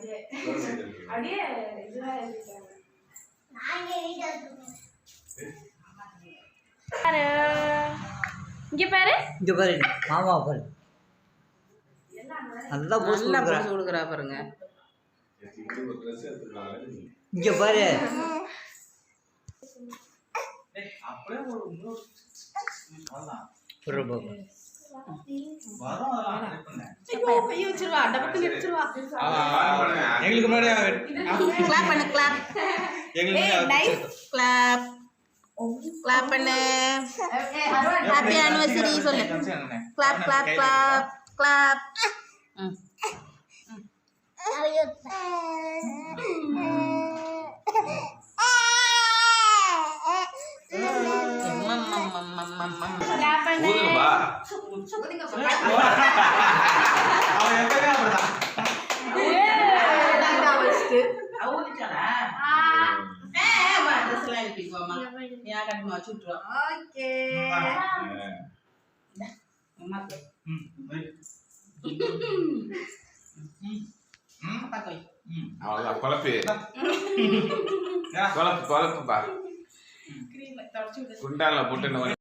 அப்படியே இதுவா எழுதிட்டாங்க. இங்க பாரு, இங்க பாரு மாமா பாரு நல்லா போஸ் கொடுக்குறா பாருங்க. இங்க பாரு எங்களுக்கு முன்னாடி கிளாப் பண்ணு, கிளாப். கிளாப் கிளாப் பண்ணு. ஹாப்பி ஆனிவர்சரி சொல்லு. Clap clap clap clap. குழப்பி குழப்பு குழப்புப்பா குண்டால போட்டு